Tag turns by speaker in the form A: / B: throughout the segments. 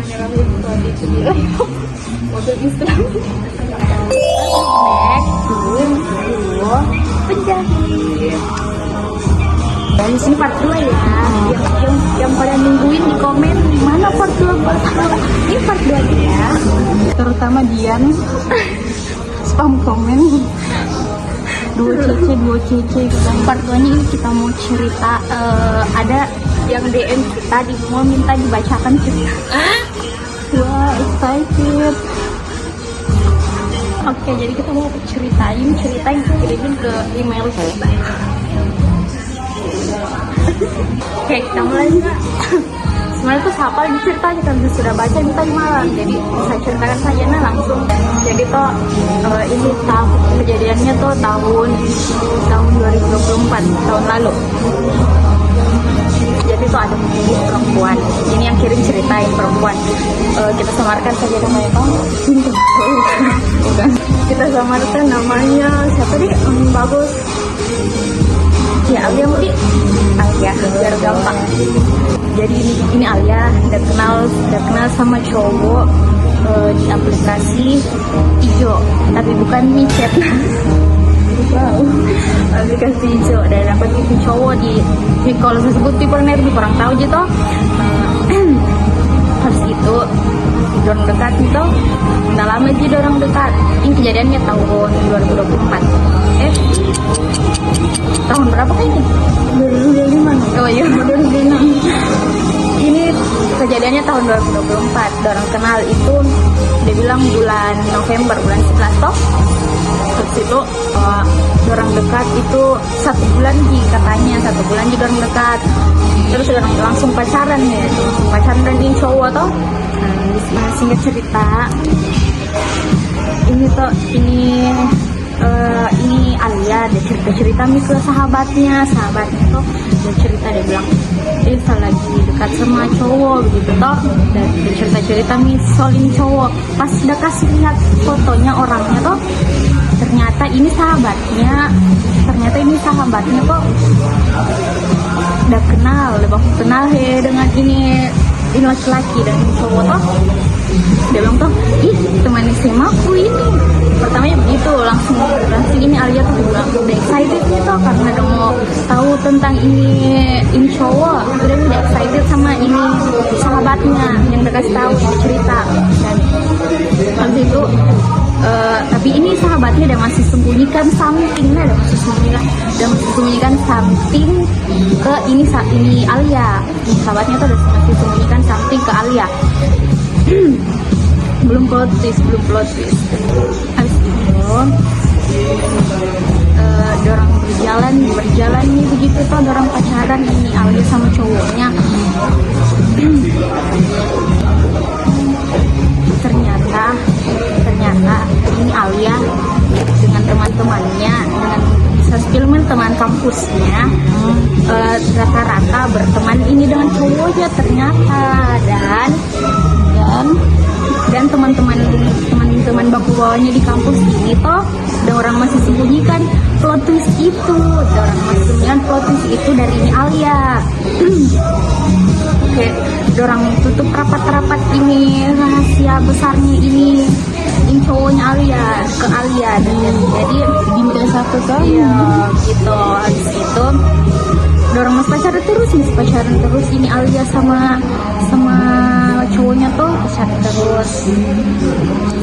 A: nyerahin suami itu di mobil Islam. Dua penjahit. Dan di sini part 2 ya. Yang pada nungguin di komen mana part 2. Ini part 2 ya.
B: Terutama Dian spam komen dua cece
A: Part 2 ini kita mau cerita, ada yang DM kita mau minta dibacakan cerita.
B: wah excited.
A: Oke, jadi kita mau cerita yang kirimin ke email kita. Oke, kita mulai nggak? Sebenarnya tuh siapa yang ceritanya kan sudah baca minta malam, jadi saya ceritakan saja nah langsung. Jadi toh ini kejadiannya tuh tahun 2024, tahun lalu. Jadi tuh ada penyanyi perempuan, ini yang kirim ceritain perempuan. Kita samarkan saja namanya Bang. Bukan. Kita samarkan namanya siapa nih? Bagus. Ya Alia Mudi. Alia biar gampang. Jadi ini Alia udah kenal sama cowok di aplikasi hijau, tapi bukan micet. Wow, aplikasi hijau dan dapat itu cowok di kalau saya sebut tipe net di kurang tahu gitu. Habis itu dorong dekat gitu, udah lama sih dorong dekat. Ini kejadiannya tahun 2024. Tahun berapa kan ini? 2025. Oh iya, 2026. Ini kejadiannya tahun 2024. Dorong kenal itu dia bilang bulan November, bulan 11 toh. Terus itu dorong dekat itu 1 bulan sih katanya, 1 bulan sih dorong dekat. Terus dorong langsung pacaran ya, pacaran dan ini cowok toh. Nah, singkat cerita, ini tuh ini Alia dia cerita nih ke sahabatnya tuh dia cerita, dia bilang saya lagi dekat sama cowok begitu toh, dan dia cerita nih soal ini cowok. Pas udah kasih lihat fotonya orangnya toh, ternyata ini sahabatnya kok udah kenal dengan ini laki-laki dan cowok toh. Dia bilang toh, ih teman SMA aku ini. Pertamanya begitu, langsung ini Alia tuh bilang udah excited gitu karena udah mau tahu tentang ini cowok. Udah excited sama ini sahabatnya yang udah kasih tahu ini cerita. Dan habis itu tapi ini sahabatnya udah masih sembunyikan something ke ini Alia. Sahabatnya tuh udah masih sembunyikan something ke Alia. belum plot twist. Habis itu dorang berjalan nih begitu tuh, dorang pacaran ini Alia sama cowoknya. ternyata ini Alia dengan teman-temannya, dengan bisa filmin teman kampusnya, rata-rata berteman ini dengan cowoknya ternyata. Dan teman-teman baku bawahnya di kampus ini toh ada orang masih sembunyikan plot twist itu, dari ini Alia. Oke, orang tutup rapat-rapat ini rahasia besarnya ini cowoknya Alia dan jadi
B: bintang satu kan.
A: Iya gitu. Habis itu dorong pacaran terus ini Alia sama cowoknya tuh pacaran terus.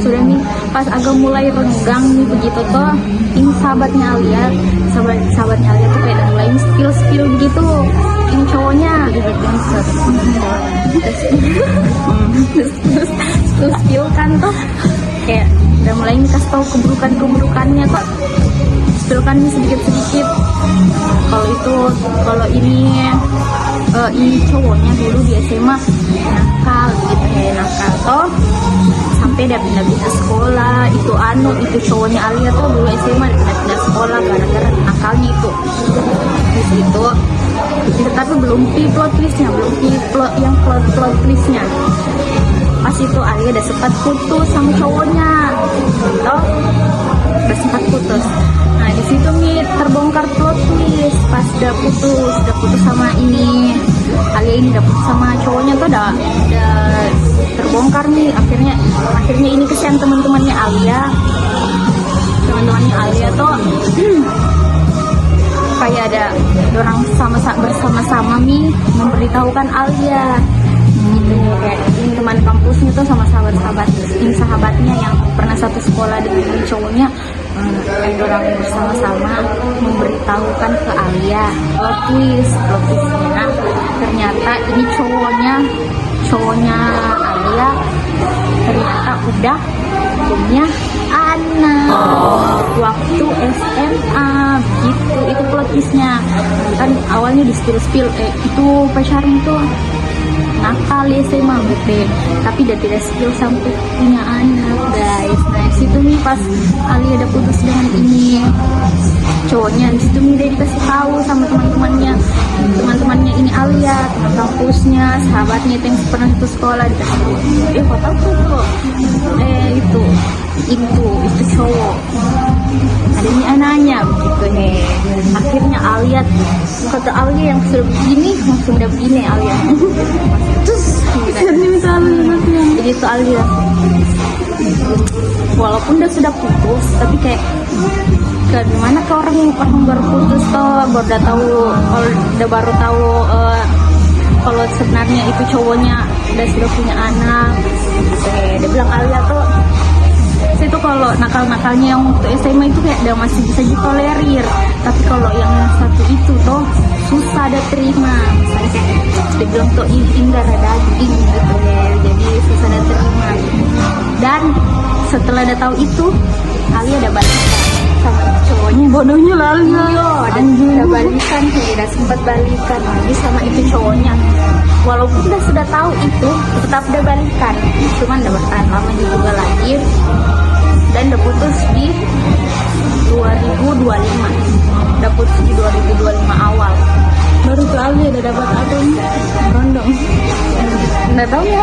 A: Sudah nih pas agak mulai renggang nih begitu tuh, ini sahabatnya Alia tuh kayak mulai spill begitu ini cowoknya terus spill kan tuh kayak udah mulai kasih tahu keburukannya kok. Kan sedikit kalau ini cowoknya dulu di SMA nakal toh, sampai dia pindah sekolah. Itu cowoknya Alia tuh dulu SMA pindah sekolah gara-gara nakalnya itu. Terus itu tapi belum plot twistnya. Pas itu Alia udah sempat putus sama cowoknya toh, Nah di situ nih terbongkar plot twist. Pas udah putus sama ini Alia, ini udah putus sama cowoknya tuh udah terbongkar kebongkar nih. Akhirnya ini kesian teman-temannya Alia tuh kayak ada orang bersama-sama nih memberitahukan Alia gitu, kayak ini teman kampusnya tuh sama sahabatnya yang pernah satu sekolah dengan cowoknya. Kayak orang bersama-sama memberitahukan ke Alia plot twistnya ternyata ini cowoknya Alia ternyata udah punya anak waktu SMA gitu. Itu plot twistnya kan, awalnya di spill itu pacaran tuh nakal ya SMA gitu, tapi udah tidak spill sampai punya anak guys. Nah situ nih pas Alia udah putus dengan ini cowoknya, di situ nih dia dikasih tahu sama teman-temannya ini Alia, teman kampusnya, sahabatnya itu yang pernah satu sekolah, dikasih tahu kok tahu tuh itu cowok ada ini anaknya begitu nih. Akhirnya Alia, kata Alia yang sudah begini langsung udah begini Alia terus jadi itu Alia walaupun udah sudah putus tapi kayak gimana ke orang baru putus toh baru tahu kalau sebenarnya itu cowoknya sudah punya anak. Dia bilang Alia tuh itu kalau nakal-nakalnya yang waktu SMA itu kayak udah masih bisa ditolerir, tapi kalau yang satu itu tuh susah ada terima. Misalnya kayak dia bilang tuh ini darah daging gitu ya, jadi susah ada terima. Dan setelah ada tahu itu Alia udah balikan sama cowoknya.
B: Bodohnya lalu
A: udah balikan, udah sempat balikan lagi sama itu cowoknya. Walaupun sudah tahu itu tetap udah balikan, cuman udah bertahan lama juga lagi dan udah putus di 2025 awal.
B: Baru tuh Alia udah dapat apa nih? Rondong.
A: Nggak tahu ya.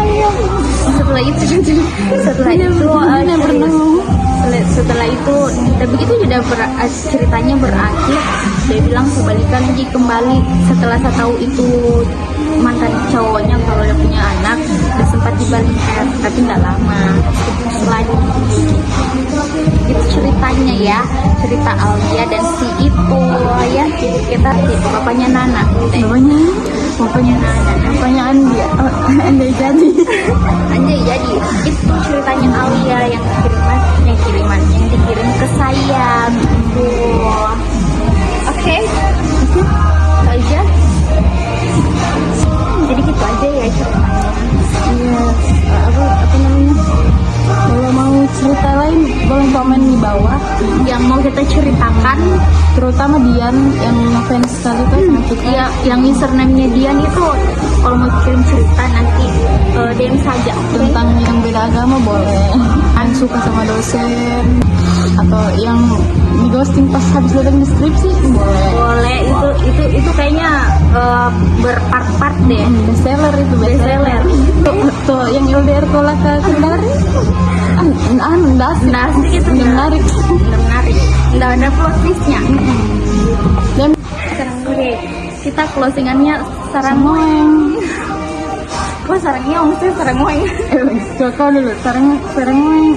A: Setelah itu udah begitu ceritanya berakhir. Dia bilang kebalikan lagi kembali setelah saya tahu itu mantan cowoknya kalau dia punya anak udah sempat dibalikan tapi nggak lama setelah itu ceritanya ya, cerita Alia dan si itu ya kita bapaknya Nana, bapaknya Andia, Anjay jadi itu ceritanya Alia yang dikirim ke saya gitu. Oke. Aja. Jadi gitu aja ya ceritanya.
B: Iya, apa namanya? Kalau mau cerita lain boleh komen di bawah
A: yang mau kita ceritakan,
B: terutama Dian yang ngefans sekali tuh sama kita.
A: Iya, yang username-nya Dian itu kalau mau kirim cerita nanti DM saja.
B: Tentang yang beda agama boleh, yang suka sama dosen atau yang di ghosting pas habis datang di skripsi boleh.
A: Itu kayaknya berpart-part deh.
B: Bestseller itu bestseller. Tuh yang LDR tolak ke Kendari.
A: Nasi itu
B: menarik.
A: Nggak ada plot twistnya.
B: Dan
A: Sekarang gue kita closingannya sarang
B: moeng.
A: Sarangnya sih sarang moeng.
B: Coba dulu sarang moeng.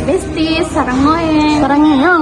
A: Besties sarang moeng.
B: Sarangnya yang